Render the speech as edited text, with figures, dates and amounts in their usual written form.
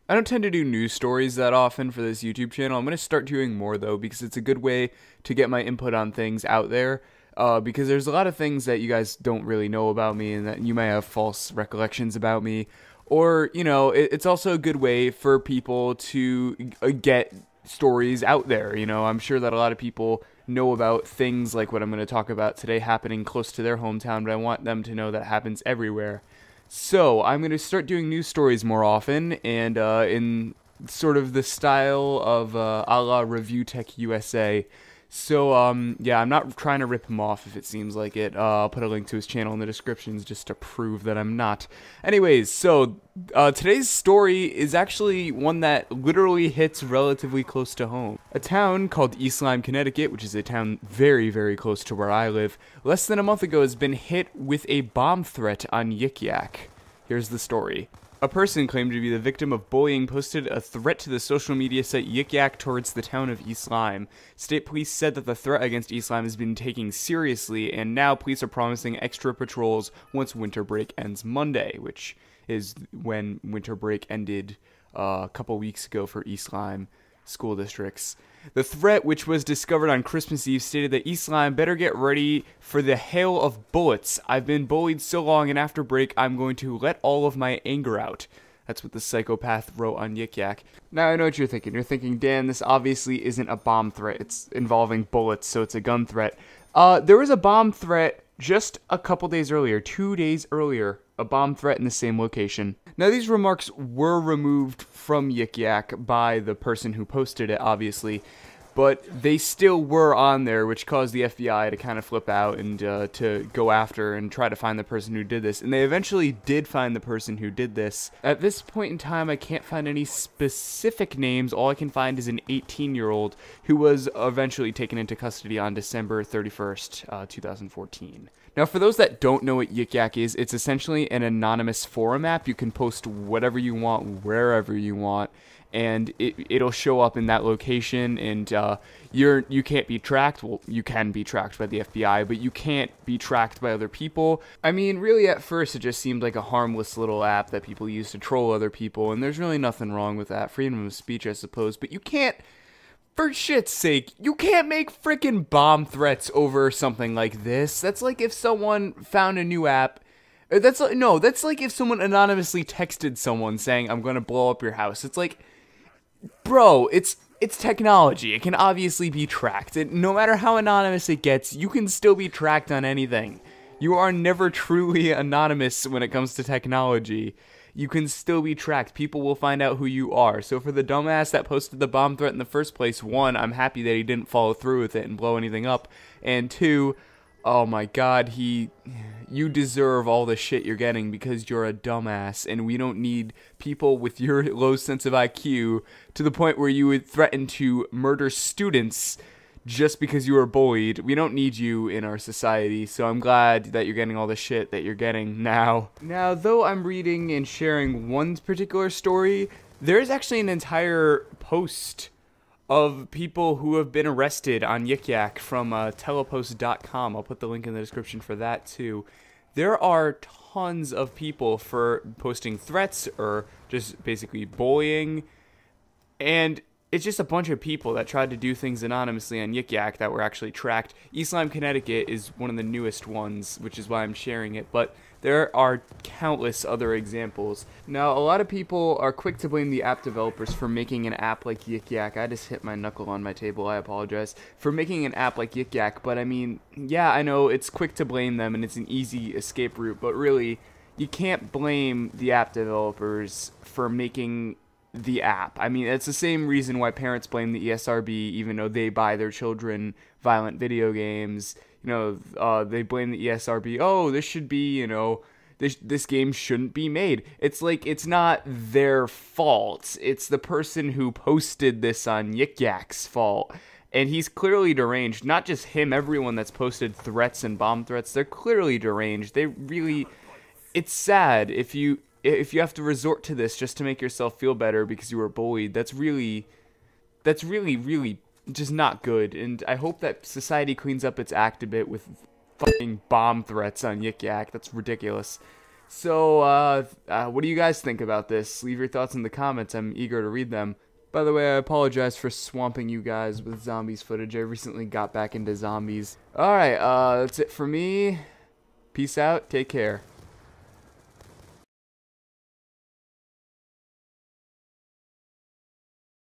I don't tend to do news stories that often for this YouTube channel. I'm going to start doing more, though, because it's a good way to get my input on things out there. Because there's a lot of things that you guys don't really know about me and that you may have false recollections about me. Or, it's also a good way for people to get stories out there. I'm sure that a lot of people know about things like what I'm going to talk about today happening close to their hometown, but I want them to know that it happens everywhere. So, I'm going to start doing news stories more often, and in sort of the style of a la Review Tech USA. So, yeah, I'm not trying to rip him off if it seems like it. I'll put a link to his channel in the descriptions just to prove that I'm not. Anyways, so today's story is actually one that literally hits relatively close to home. A town called East Lyme, Connecticut, which is a town very, very close to where I live, less than a month ago has been hit with a bomb threat on YikYak. Here's the story. A person claimed to be the victim of bullying posted a threat to the social media site YikYak towards the town of East Lyme. State police said that the threat against East Lyme has been taken seriously, and now police are promising extra patrols once winter break ends Monday, which is when winter break ended a couple weeks ago for East Lyme school districts. The threat, which was discovered on Christmas Eve, stated that East Lyme better get ready for the hail of bullets. I've been bullied so long, and after break, I'm going to let all of my anger out. That's what the psychopath wrote on YikYak. Now, I know what you're thinking. You're thinking, Dan, this obviously isn't a bomb threat. It's involving bullets, so it's a gun threat. There was a bomb threat just a couple days earlier, 2 days earlier, a bomb threat in the same location. Now, these remarks were removed from YikYak by the person who posted it, obviously, but they still were on there, which caused the FBI to kind of flip out and to go after and try to find the person who did this. And they eventually did find the person who did this. At this point in time, I can't find any specific names. All I can find is an 18-year-old who was eventually taken into custody on December 31st, 2014. Now, for those that don't know what YikYak is, it's essentially an anonymous forum app. You can post whatever you want, wherever you want, and it'll show up in that location, and you can't be tracked. Well, you can be tracked by the FBI, but you can't be tracked by other people. I mean, really, at first, it just seemed like a harmless little app that people use to troll other people, and there's really nothing wrong with that. Freedom of speech, I suppose, but you can't, for shit's sake, you can't make frickin' bomb threats over something like this. That's like if someone found a new app. That's like if someone anonymously texted someone saying, I'm gonna blow up your house. It's like, bro, it's technology. It can obviously be tracked. No matter how anonymous it gets, you can still be tracked on anything. You are never truly anonymous when it comes to technology. You can still be tracked. People will find out who you are. So for the dumbass that posted the bomb threat in the first place, one, I'm happy that he didn't follow through with it and blow anything up. And two, oh my god, you deserve all the shit you're getting because you're a dumbass, and we don't need people with your low sense of IQ to the point where you would threaten to murder students just because you were bullied. We don't need you in our society, so I'm glad that you're getting all the shit that you're getting now. Now, though I'm reading and sharing one particular story, there's actually an entire post of people who have been arrested on YikYak from telepost.com. I'll put the link in the description for that too. There are tons of people for posting threats or just basically bullying, and it's just a bunch of people that tried to do things anonymously on YikYak that were actually tracked. East Lyme, Connecticut is one of the newest ones, which is why I'm sharing it, but there are countless other examples. Now, a lot of people are quick to blame the app developers for making an app like YikYak. I just hit my knuckle on my table, I apologize, for making an app like YikYak, but I mean, yeah, I know it's quick to blame them and it's an easy escape route, but really, you can't blame the app developers for making the app. I mean, it's the same reason why parents blame the ESRB even though they buy their children violent video games. They blame the ESRB. Oh, this should be, this game shouldn't be made. It's like, it's not their fault. It's the person who posted this on YikYak's fault. And he's clearly deranged. Not just him, everyone that's posted threats and bomb threats, they're clearly deranged. It's sad if you have to resort to this just to make yourself feel better because you were bullied. That's really just not good. And I hope that society cleans up its act a bit with fucking bomb threats on YikYak. That's ridiculous. So, what do you guys think about this? Leave your thoughts in the comments. I'm eager to read them. By the way, I apologize for swamping you guys with zombies footage. I recently got back into zombies. Alright, that's it for me. Peace out. Take care.